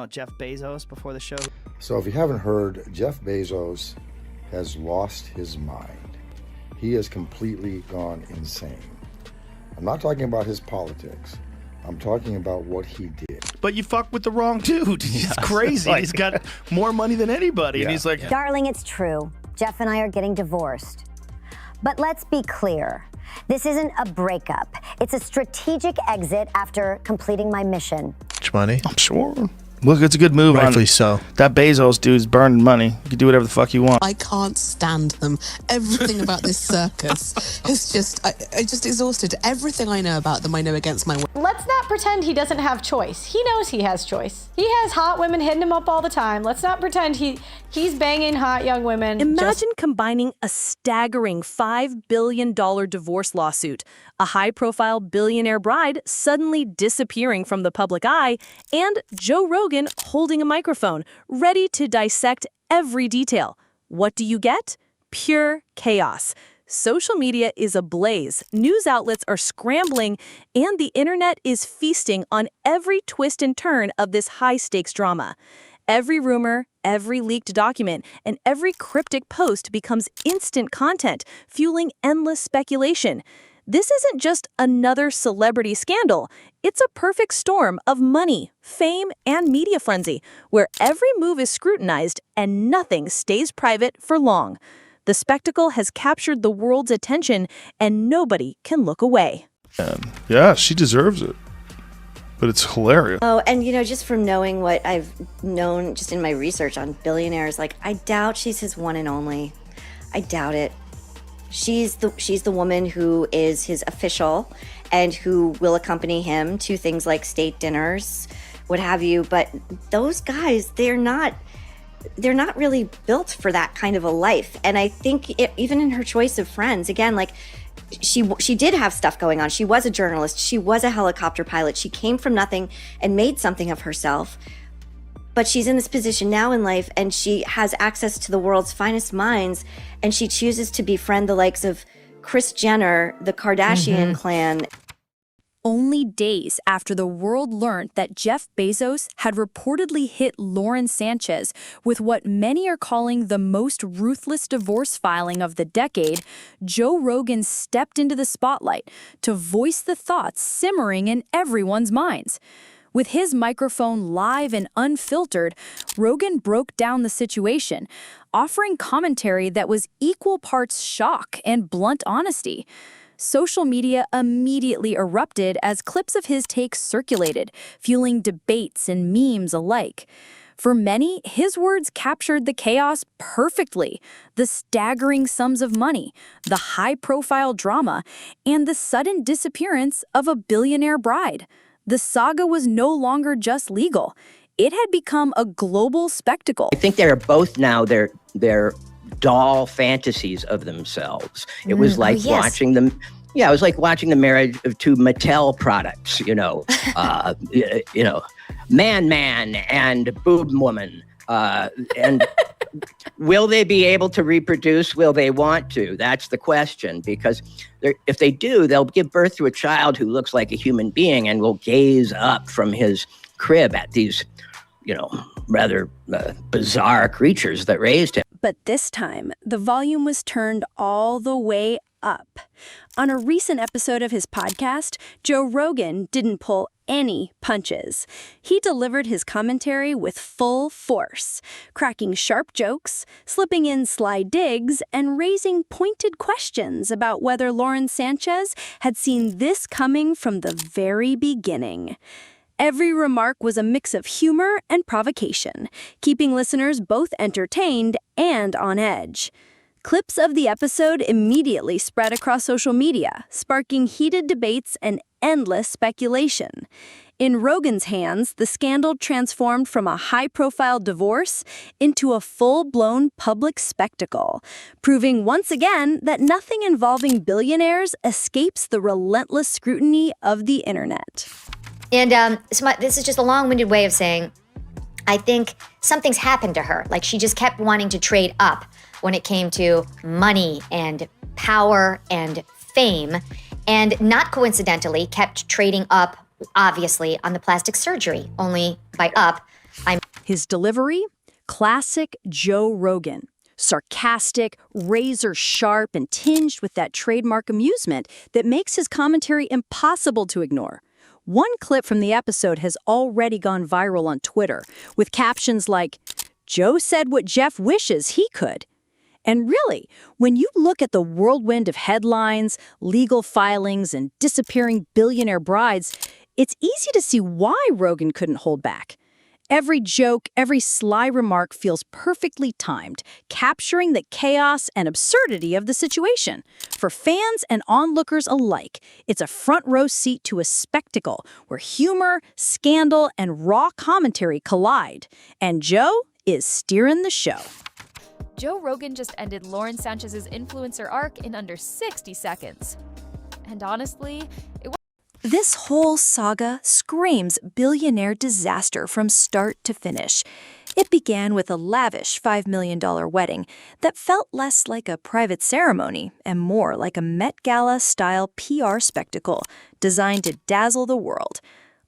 about Jeff Bezos before the show. So if you haven't heard, Jeff Bezos has lost his mind. He has completely gone insane. I'm not talking about his politics. I'm talking about what he did. But you fuck with the wrong dude. He's crazy. He's got more money than anybody. And he's like, Darling, it's true. Jeff and I are getting divorced. But let's be clear. This isn't a breakup. It's a strategic exit after completing my mission. Much money? I'm sure. Look, it's a good move. Rightfully so. That Bezos dude's burning money. You can do whatever the fuck you want. I can't stand them. Everything about this circus is just, I just exhausted. Everything I know about them, I know against my will. Let's not pretend he doesn't have choice. He knows he has choice. He has hot women hitting him up all the time. Let's not pretend he's banging hot young women. Imagine combining a staggering $5 billion divorce lawsuit, a high-profile billionaire bride suddenly disappearing from the public eye, and Joe Rogan holding a microphone, ready to dissect every detail. What do you get? Pure chaos. Social media is ablaze, news outlets are scrambling, and the internet is feasting on every twist and turn of this high-stakes drama. Every rumor, every leaked document, and every cryptic post becomes instant content, fueling endless speculation. This isn't just another celebrity scandal. It's a perfect storm of money, fame, and media frenzy, where every move is scrutinized and nothing stays private for long. The spectacle has captured the world's attention, and nobody can look away. Yeah, she deserves it. But it's hilarious. Oh, and just from knowing what I've known just in my research on billionaires, I doubt she's his one and only. I doubt it. She's the woman who is his official and who will accompany him to things like state dinners, what have you. But those guys, they're not really built for that kind of a life. And I think even in her choice of friends, again, she did have stuff going on. She was a journalist. She was a helicopter pilot. She came from nothing and made something of herself. But she's in this position now in life, and she has access to the world's finest minds, and she chooses to befriend the likes of Kris Jenner, the Kardashian clan. Only days after the world learned that Jeff Bezos had reportedly hit Lauren Sanchez with what many are calling the most ruthless divorce filing of the decade, Joe Rogan stepped into the spotlight to voice the thoughts simmering in everyone's minds. With his microphone live and unfiltered, Rogan broke down the situation, offering commentary that was equal parts shock and blunt honesty. Social media immediately erupted as clips of his takes circulated, fueling debates and memes alike. For many, his words captured the chaos perfectly: the staggering sums of money, the high-profile drama, and the sudden disappearance of a billionaire bride. The saga was no longer just legal. It had become a global spectacle. I think they're both now they're doll fantasies of themselves. It was like watching them. Yeah, it was like watching the marriage of two Mattel products. Man and boob woman. And will they be able to reproduce? Will they want to? That's the question. Because if they do, they'll give birth to a child who looks like a human being and will gaze up from his crib at these, rather bizarre creatures that raised him. But this time, the volume was turned all the way up. On a recent episode of his podcast, Joe Rogan didn't pull any punches. He delivered his commentary with full force, cracking sharp jokes, slipping in sly digs, and raising pointed questions about whether Lauren Sanchez had seen this coming from the very beginning. Every remark was a mix of humor and provocation, keeping listeners both entertained and on edge. Clips of the episode immediately spread across social media, sparking heated debates and endless speculation. In Rogan's hands, the scandal transformed from a high-profile divorce into a full-blown public spectacle, proving once again that nothing involving billionaires escapes the relentless scrutiny of the internet. And this is just a long-winded way of saying, I think something's happened to her. She just kept wanting to trade up when it came to money and power and fame, and not coincidentally kept trading up, obviously, on the plastic surgery. Only by up, His delivery? Classic Joe Rogan. Sarcastic, razor sharp, and tinged with that trademark amusement that makes his commentary impossible to ignore. One clip from the episode has already gone viral on Twitter, with captions like, "Joe said what Jeff wishes he could." And really, when you look at the whirlwind of headlines, legal filings, and disappearing billionaire brides, it's easy to see why Rogan couldn't hold back. Every joke, every sly remark feels perfectly timed, capturing the chaos and absurdity of the situation. For fans and onlookers alike, it's a front-row seat to a spectacle where humor, scandal, and raw commentary collide. And Joe is steering the show. Joe Rogan just ended Lauren Sanchez's influencer arc in under 60 seconds. And honestly, This whole saga screams billionaire disaster from start to finish. It began with a lavish $5 million wedding that felt less like a private ceremony and more like a Met Gala-style PR spectacle designed to dazzle the world.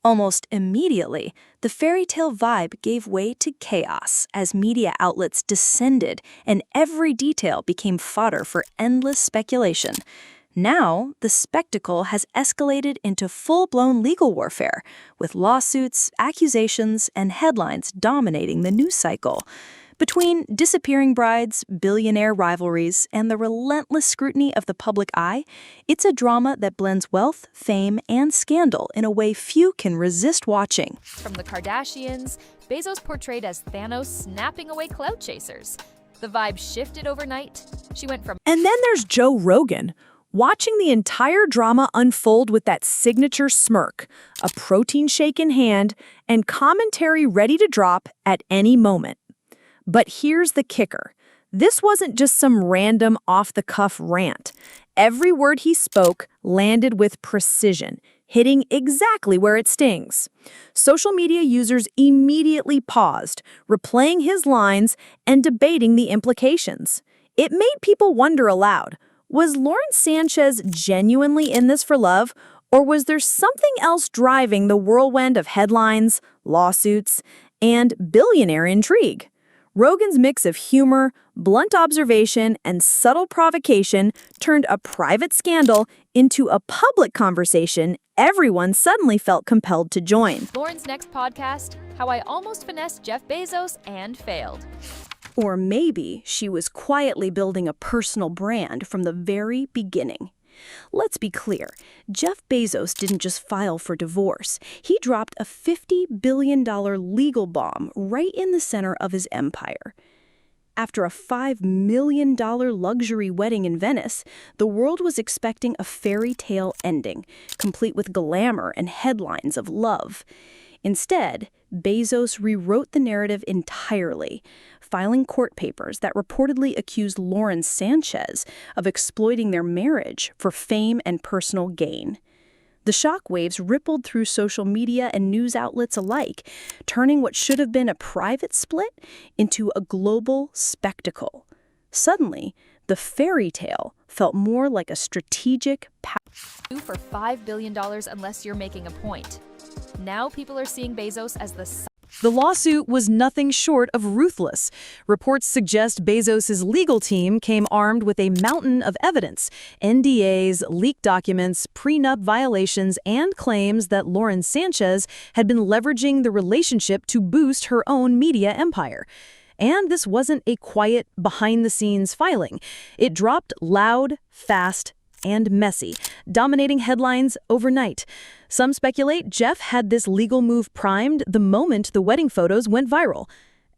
Almost immediately, the fairy tale vibe gave way to chaos as media outlets descended and every detail became fodder for endless speculation. Now, the spectacle has escalated into full-blown legal warfare, with lawsuits, accusations, and headlines dominating the news cycle. Between disappearing brides, billionaire rivalries, and the relentless scrutiny of the public eye, it's a drama that blends wealth, fame, and scandal in a way few can resist watching. from the Kardashians, Bezos portrayed as Thanos snapping away clout chasers. The vibe shifted overnight. She went from And then there's Joe Rogan, watching the entire drama unfold with that signature smirk, a protein shake in hand, and commentary ready to drop at any moment. But here's the kicker. This wasn't just some random off-the-cuff rant. Every word he spoke landed with precision, hitting exactly where it stings. Social media users immediately paused, replaying his lines and debating the implications. It made people wonder aloud, was Lauren Sanchez genuinely in this for love, or was there something else driving the whirlwind of headlines, lawsuits, and billionaire intrigue? Rogan's mix of humor, blunt observation, and subtle provocation turned a private scandal into a public conversation everyone suddenly felt compelled to join. Lauren's next podcast, How I Almost Finessed Jeff Bezos and Failed. Or maybe she was quietly building a personal brand from the very beginning. Let's be clear, Jeff Bezos didn't just file for divorce. He dropped a $50 billion legal bomb right in the center of his empire. After a $5 million luxury wedding in Venice, the world was expecting a fairy tale ending, complete with glamour and headlines of love. Instead, Bezos rewrote the narrative entirely, filing court papers that reportedly accused Lauren Sanchez of exploiting their marriage for fame and personal gain. The shockwaves rippled through social media and news outlets alike, turning what should have been a private split into a global spectacle. Suddenly, the fairy tale felt more like a strategic For $5 billion unless you're making a point. Now people are seeing Bezos as The lawsuit was nothing short of ruthless. Reports suggest Bezos' legal team came armed with a mountain of evidence, NDAs, leaked documents, prenup violations, and claims that Lauren Sanchez had been leveraging the relationship to boost her own media empire. And this wasn't a quiet, behind-the-scenes filing. It dropped loud, fast, and messy, dominating headlines overnight. Some speculate Jeff had this legal move primed the moment the wedding photos went viral.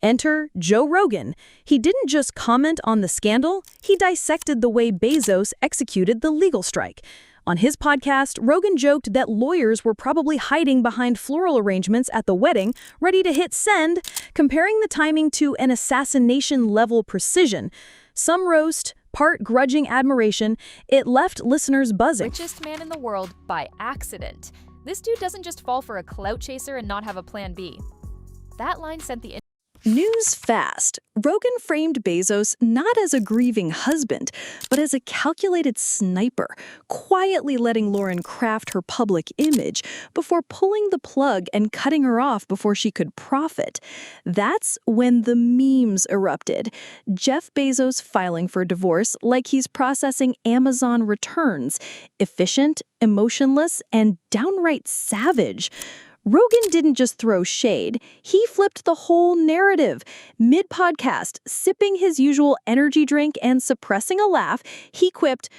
Enter Joe Rogan. He didn't just comment on the scandal, he dissected the way Bezos executed the legal strike. On his podcast, Rogan joked that lawyers were probably hiding behind floral arrangements at the wedding, ready to hit send, comparing the timing to an assassination-level precision. Some roast, part grudging admiration, it left listeners buzzing. richest man in the world by accident. This dude doesn't just fall for a clout chaser and not have a plan B. That line sent the News fast. Rogan framed Bezos not as a grieving husband, but as a calculated sniper, quietly letting Lauren craft her public image before pulling the plug and cutting her off before she could profit. That's when the memes erupted. Jeff Bezos filing for divorce like he's processing Amazon returns. Efficient, emotionless, and downright savage. Rogan didn't just throw shade, he flipped the whole narrative. Mid-podcast, sipping his usual energy drink and suppressing a laugh, he quipped,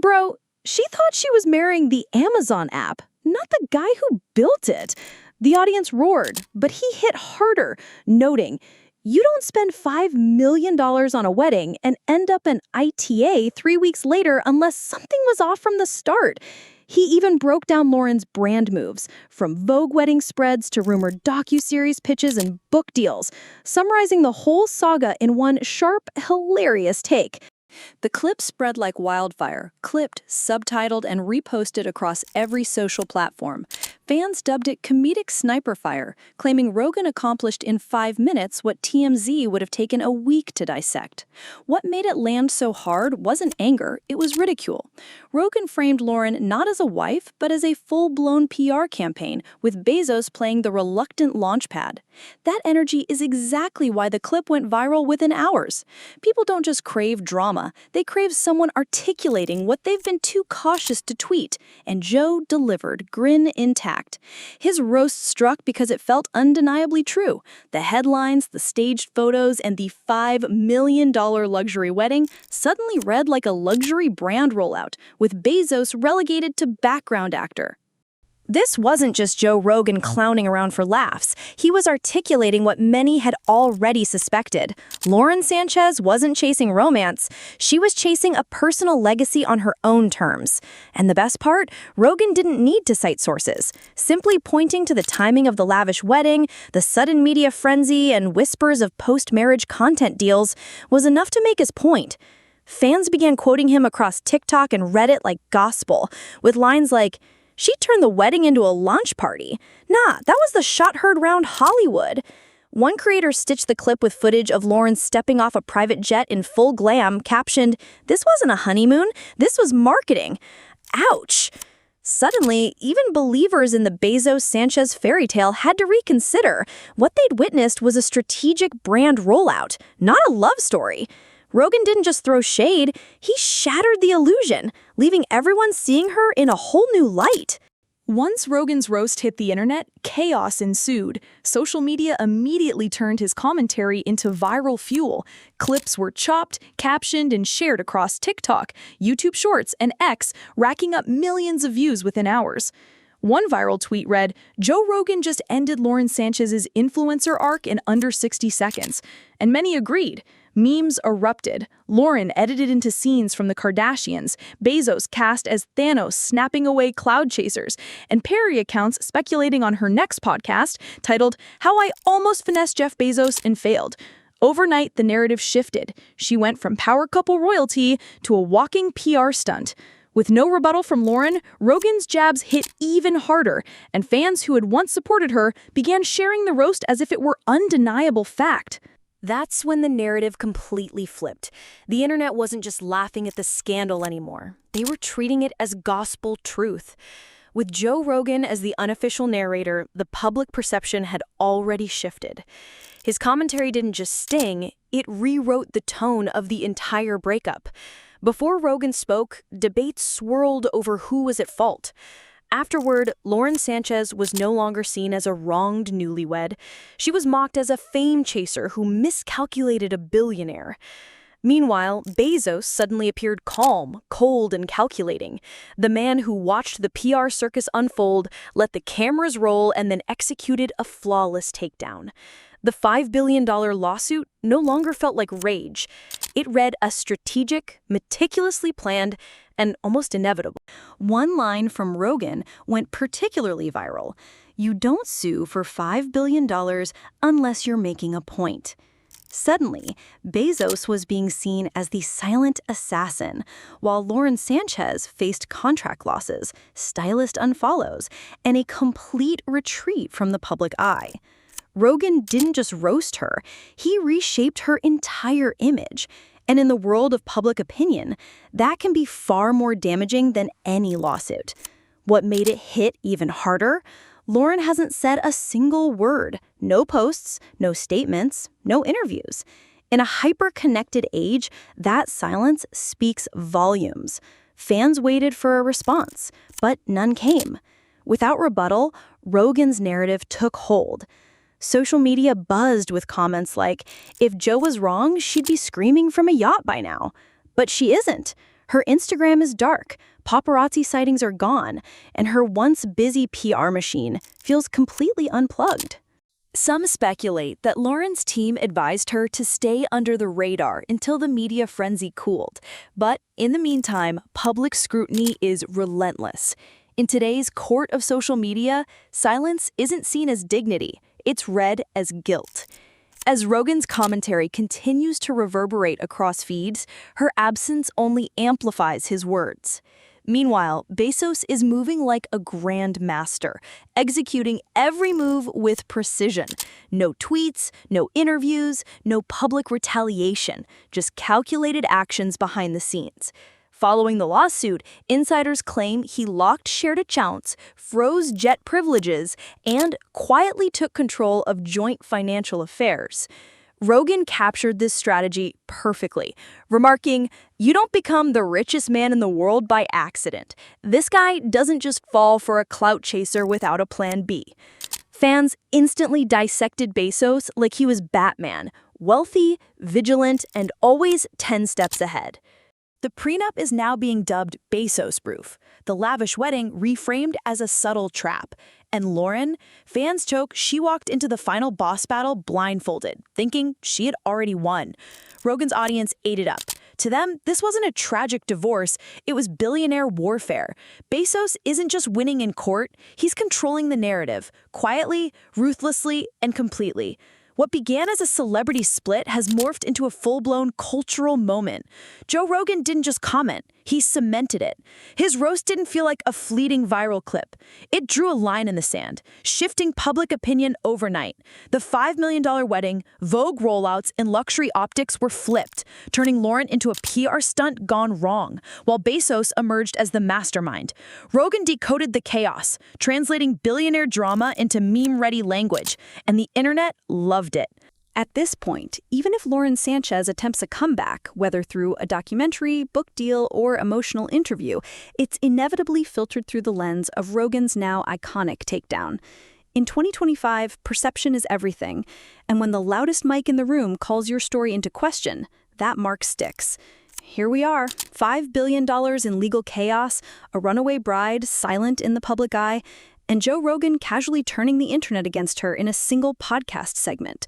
"Bro, she thought she was marrying the Amazon app, not the guy who built it." The audience roared, but he hit harder, noting, "You don't spend $5 million on a wedding and end up in ITA 3 weeks later unless something was off from the start." He even broke down Lauren's brand moves, from Vogue wedding spreads to rumored docuseries pitches and book deals, summarizing the whole saga in one sharp, hilarious take. The clip spread like wildfire, clipped, subtitled, and reposted across every social platform. Fans dubbed it comedic sniper fire, claiming Rogan accomplished in 5 minutes what TMZ would have taken a week to dissect. What made it land so hard wasn't anger, it was ridicule. Rogan framed Lauren not as a wife, but as a full-blown PR campaign, with Bezos playing the reluctant launchpad. That energy is exactly why the clip went viral within hours. People don't just crave drama, they crave someone articulating what they've been too cautious to tweet, and Joe delivered, grin intact. His roast struck because it felt undeniably true. The headlines, the staged photos, and the $5 million luxury wedding suddenly read like a luxury brand rollout, with Bezos relegated to background actor. This wasn't just Joe Rogan clowning around for laughs. He was articulating what many had already suspected. Lauren Sanchez wasn't chasing romance. She was chasing a personal legacy on her own terms. And the best part? Rogan didn't need to cite sources. Simply pointing to the timing of the lavish wedding, the sudden media frenzy, and whispers of post-marriage content deals was enough to make his point. Fans began quoting him across TikTok and Reddit like gospel, with lines like, "She turned the wedding into a launch party. Nah, that was the shot heard round Hollywood." One creator stitched the clip with footage of Lauren stepping off a private jet in full glam, captioned, "This wasn't a honeymoon, this was marketing." Ouch. Suddenly, even believers in the Bezos-Sanchez fairy tale had to reconsider. What they'd witnessed was a strategic brand rollout, not a love story. Rogan didn't just throw shade, he shattered the illusion, leaving everyone seeing her in a whole new light. Once Rogan's roast hit the internet, chaos ensued. Social media immediately turned his commentary into viral fuel. Clips were chopped, captioned, and shared across TikTok, YouTube Shorts, and X, racking up millions of views within hours. One viral tweet read, "Joe Rogan just ended Lauren Sanchez's influencer arc in under 60 seconds. And many agreed. Memes erupted. Lauren edited into scenes from the Kardashians, Bezos cast as Thanos snapping away cloud chasers, and parody accounts speculating on her next podcast titled, "How I Almost Finessed Jeff Bezos and Failed." Overnight, the narrative shifted. She went from power couple royalty to a walking PR stunt. With no rebuttal from Lauren, Rogan's jabs hit even harder, and fans who had once supported her began sharing the roast as if it were undeniable fact. That's when the narrative completely flipped. The internet wasn't just laughing at the scandal anymore. They were treating it as gospel truth. With Joe Rogan as the unofficial narrator, the public perception had already shifted. His commentary didn't just sting, it rewrote the tone of the entire breakup. Before Rogan spoke, debates swirled over who was at fault. Afterward, Lauren Sanchez was no longer seen as a wronged newlywed. She was mocked as a fame chaser who miscalculated a billionaire. Meanwhile, Bezos suddenly appeared calm, cold, and calculating. The man who watched the PR circus unfold, let the cameras roll, and then executed a flawless takedown. The $5 billion lawsuit no longer felt like rage. It read as strategic, meticulously planned, and almost inevitable. One line from Rogan went particularly viral. "You don't sue for $5 billion unless you're making a point." Suddenly, Bezos was being seen as the silent assassin, while Lauren Sanchez faced contract losses, stylist unfollows, and a complete retreat from the public eye. Rogan didn't just roast her, he reshaped her entire image. And in the world of public opinion, that can be far more damaging than any lawsuit. What made it hit even harder? Lauren hasn't said a single word. No posts, no statements, no interviews. In a hyper-connected age, that silence speaks volumes. Fans waited for a response, but none came. Without rebuttal, Rogan's narrative took hold. Social media buzzed with comments like, if Joe was wrong, she'd be screaming from a yacht by now. But she isn't. Her Instagram is dark, paparazzi sightings are gone, and her once busy PR machine feels completely unplugged. Some speculate that Lauren's team advised her to stay under the radar until the media frenzy cooled. But in the meantime, public scrutiny is relentless. In today's court of social media, silence isn't seen as dignity. It's read as guilt. As Rogan's commentary continues to reverberate across feeds, her absence only amplifies his words. Meanwhile, Bezos is moving like a grand master, executing every move with precision. No tweets, no interviews, no public retaliation, just calculated actions behind the scenes. Following the lawsuit, insiders claim he locked shared accounts, froze jet privileges, and quietly took control of joint financial affairs. Rogan captured this strategy perfectly, remarking, "You don't become the richest man in the world by accident. This guy doesn't just fall for a clout chaser without a plan B." Fans instantly dissected Bezos like he was Batman, wealthy, vigilant, and always 10 steps ahead. The prenup is now being dubbed Bezos-proof, the lavish wedding reframed as a subtle trap. And Lauren, fans joke she walked into the final boss battle blindfolded, thinking she had already won. Rogan's audience ate it up. To them, this wasn't a tragic divorce, it was billionaire warfare. Bezos isn't just winning in court, he's controlling the narrative, quietly, ruthlessly, and completely. What began as a celebrity split has morphed into a full-blown cultural moment. Joe Rogan didn't just comment, he cemented it. His roast didn't feel like a fleeting viral clip. It drew a line in the sand, shifting public opinion overnight. The $5 million wedding, Vogue rollouts, and luxury optics were flipped, turning Lauren into a PR stunt gone wrong, while Bezos emerged as the mastermind. Rogan decoded the chaos, translating billionaire drama into meme-ready language, and the internet loved it. At this point, even if Lauren Sanchez attempts a comeback, whether through a documentary, book deal, or emotional interview, it's inevitably filtered through the lens of Rogan's now iconic takedown. In 2025, perception is everything, and when the loudest mic in the room calls your story into question, that mark sticks. Here we are, $5 billion in legal chaos, a runaway bride silent in the public eye, and Joe Rogan casually turning the internet against her in a single podcast segment.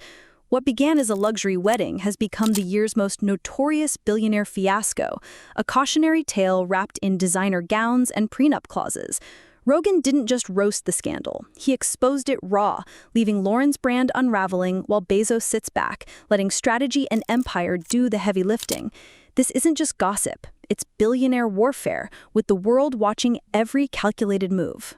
What began as a luxury wedding has become the year's most notorious billionaire fiasco, a cautionary tale wrapped in designer gowns and prenup clauses. Rogan didn't just roast the scandal, he exposed it raw, leaving Lauren's brand unraveling while Bezos sits back, letting strategy and empire do the heavy lifting. This isn't just gossip, it's billionaire warfare, with the world watching every calculated move.